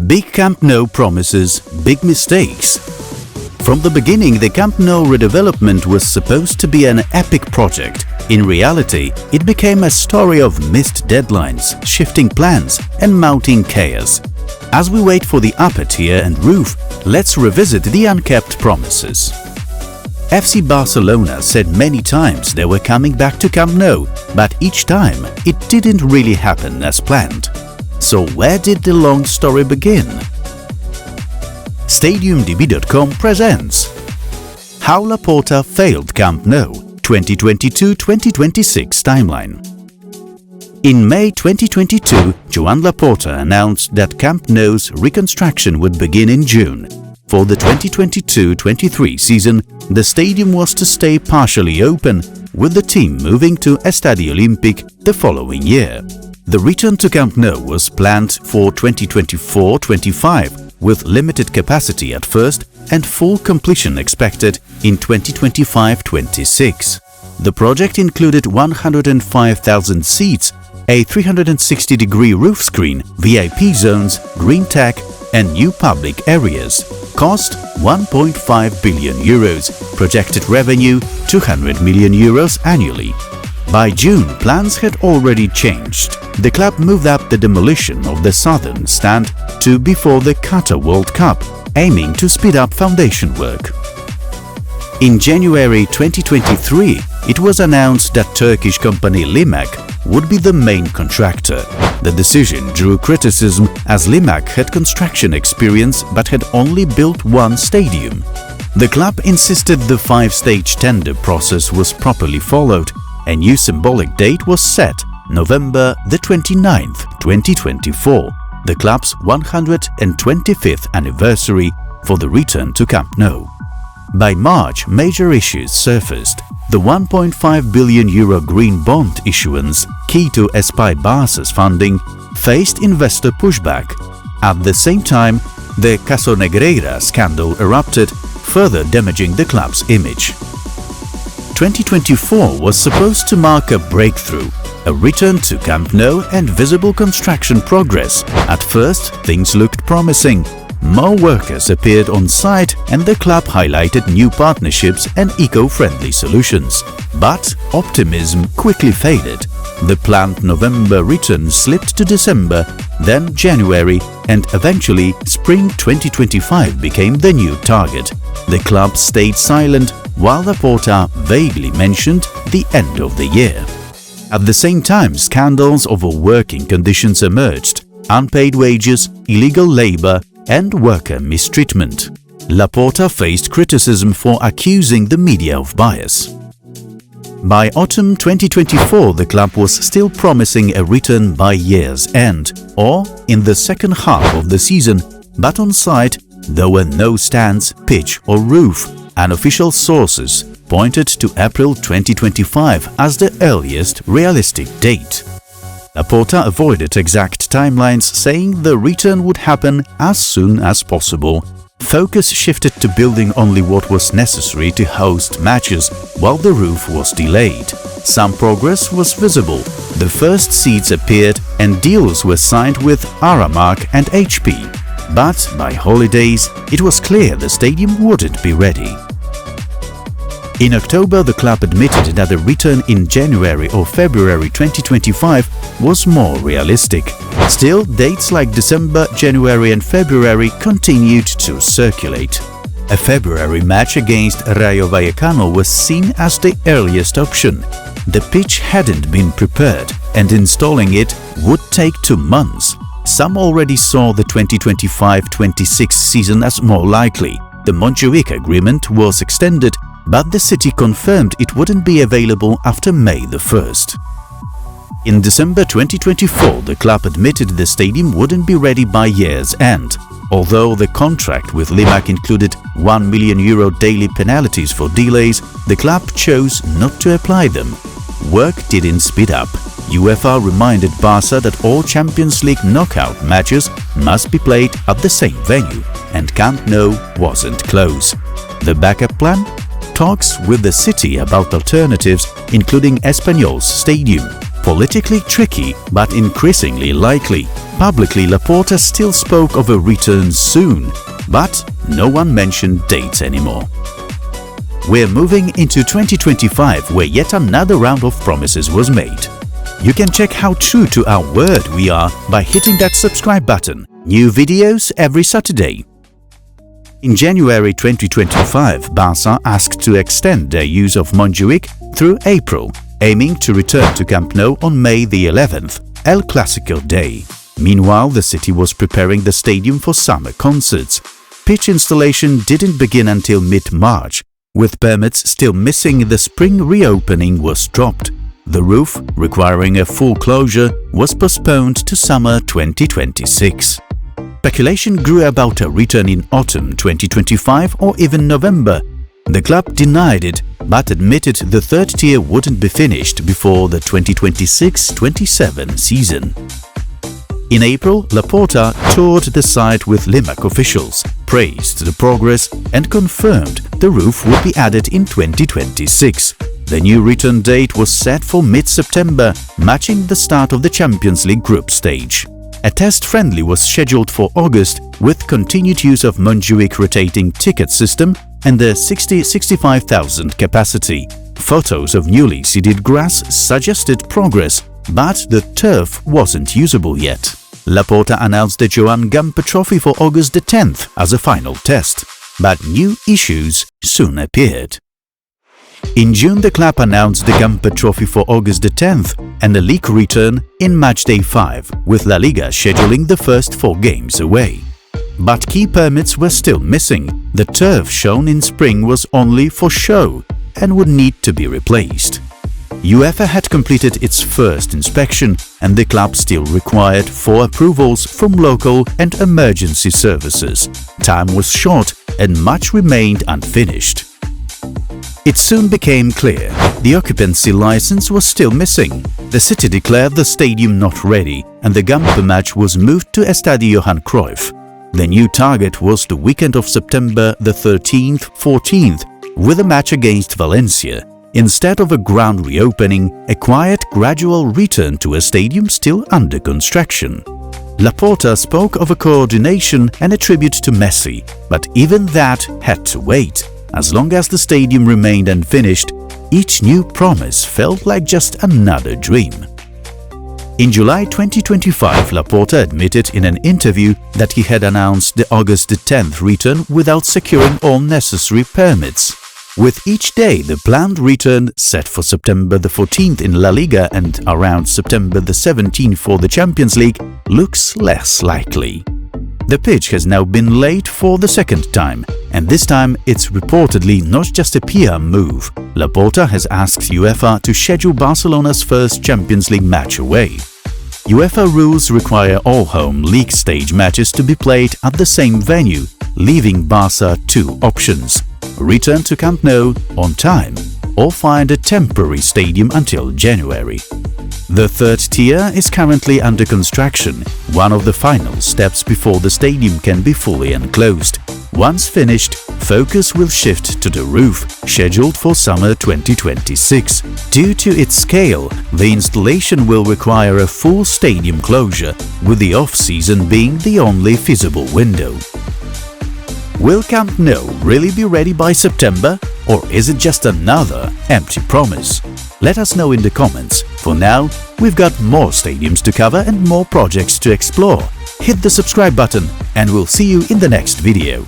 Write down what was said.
Big Camp Nou promises big mistakes. From the beginning, the Camp Nou redevelopment was supposed to be an epic project. In reality, it became a story of missed deadlines, shifting plans, and mounting chaos. As we wait for the upper tier and roof, let's revisit the unkept promises. FC Barcelona said many times they were coming back to Camp Nou, but each time it didn't really happen as planned. So where did the long story begin? StadiumDB.com presents How Laporta Failed Camp Nou 2022-2026 Timeline. In May 2022, Joan Laporta announced that Camp Nou's reconstruction would begin in June. For the 2022-23 season, the stadium was to stay partially open, with the team moving to StadiumDB.com the following year. The return to Camp Nou was planned for 2024-25, with limited capacity at first and full completion expected in 2025-26. The project included 105,000 seats, a 360-degree roof screen, VIP zones, green tech and new public areas. Cost €1.5 billion, projected revenue €200 million annually. By June, plans had already changed. The club moved up the demolition of the southern stand to before the Qatar World Cup, aiming to speed up foundation work. In January 2023, it was announced that Turkish company Limak would be the main contractor. The decision drew criticism as Limak had construction experience but had only built one stadium. The club insisted the five-stage tender process was properly followed. A new symbolic date was set, November the 29th, 2024, the club's 125th anniversary for the return to Camp Nou. By March, major issues surfaced. The €1.5 billion green bond issuance, key to Espai Barça's funding, faced investor pushback. At the same time, the Caso Negreira scandal erupted, further damaging the club's image. 2024 was supposed to mark a breakthrough, a return to Camp Nou and visible construction progress. At first, things looked promising. More workers appeared on site and the club highlighted new partnerships and eco-friendly solutions. But optimism quickly faded. The planned November return slipped to December, then January, and eventually spring 2025 became the new target. The club stayed silent while Laporta vaguely mentioned the end of the year. At the same time, scandals over working conditions emerged: unpaid wages, illegal labor, and worker mistreatment. Laporta faced criticism for accusing the media of bias. By autumn 2024, the club was still promising a return by year's end or in the second half of the season, but on site there were no stands, pitch or roof. Unofficial sources pointed to April 2025 as the earliest realistic date. Laporta avoided exact timelines, saying the return would happen as soon as possible. Focus shifted to building only what was necessary to host matches, while the roof was delayed. Some progress was visible. The first seats appeared and deals were signed with Aramark and HP. But by holidays, it was clear the stadium wouldn't be ready. In October, the club admitted that a return in January or February 2025 was more realistic. Still, dates like December, January and February continued to circulate. A February match against Rayo Vallecano was seen as the earliest option. The pitch hadn't been prepared, and installing it would take 2 months. Some already saw the 2025-26 season as more likely. The Montjuic agreement was extended, but the city confirmed it wouldn't be available after May the 1st. In December 2024, the club admitted the stadium wouldn't be ready by year's end. Although the contract with Limak included €1 million daily penalties for delays, the club chose not to apply them. Work didn't speed up. UEFA reminded Barca that all Champions League knockout matches must be played at the same venue, and Camp Nou wasn't close. The backup plan? Talks with the city about alternatives, including Espanyol's stadium. Politically tricky but increasingly likely. Publicly, Laporta still spoke of a return soon, but no one mentioned dates anymore. We're moving into 2025, where yet another round of promises was made. You can check how true to our word we are by hitting that subscribe button. New videos every Saturday. In January 2025, Barca asked to extend their use of Montjuic through April, aiming to return to Camp Nou on May the 11th, El Clásico Day. Meanwhile, the city was preparing the stadium for summer concerts. Pitch installation didn't begin until mid-March. With permits still missing, the spring reopening was dropped. The roof, requiring a full closure, was postponed to summer 2026. Speculation grew about a return in autumn 2025 or even November. The club denied it, but admitted the third tier wouldn't be finished before the 2026-27 season. In April, Laporta toured the site with Limak officials, praised the progress and confirmed the roof would be added in 2026. The new return date was set for mid-September, matching the start of the Champions League group stage. A test friendly was scheduled for August, with continued use of Montjuic rotating ticket system and the 60-65,000 capacity. Photos of newly seeded grass suggested progress, but the turf wasn't usable yet. Laporta announced the Joan Gamper Trophy for August the 10th as a final test, but new issues soon appeared. In June, the club announced the Gamper Trophy for August the 10th and a league return in matchday 5, with La Liga scheduling the first 4 games away. But key permits were still missing. The turf shown in spring was only for show and would need to be replaced. UEFA had completed its first inspection, and the club still required 4 approvals from local and emergency services. Time was short and much remained unfinished. It soon became clear the occupancy license was still missing. The city declared the stadium not ready, and the Gamper match was moved to Estadio Johan Cruyff. The new target was the weekend of September the 13th-14th, with a match against Valencia. Instead of a ground reopening, a quiet, gradual return to a stadium still under construction. Laporta spoke of a coordination and a tribute to Messi, but even that had to wait. As long as the stadium remained unfinished, each new promise felt like just another dream. In July 2025, Laporta admitted in an interview that he had announced the August 10th return without securing all necessary permits. With each day, the planned return set for September the 14th in La Liga and around September the 17th for the Champions League looks less likely. The pitch has now been laid for the second time, and this time it's reportedly not just a PR move. Laporta has asked UEFA to schedule Barcelona's first Champions League match away. UEFA rules require all home league stage matches to be played at the same venue, leaving Barca 2 options: return to Camp Nou on time or find a temporary stadium until January. The third tier is currently under construction, one of the final steps before the stadium can be fully enclosed. Once finished, focus will shift to the roof, scheduled for summer 2026. Due to its scale, the installation will require a full stadium closure, with the off-season being the only feasible window. Will Camp Nou really be ready by September, or is it just another empty promise? Let us know in the comments. For now, we've got more stadiums to cover and more projects to explore. Hit the subscribe button and we'll see you in the next video.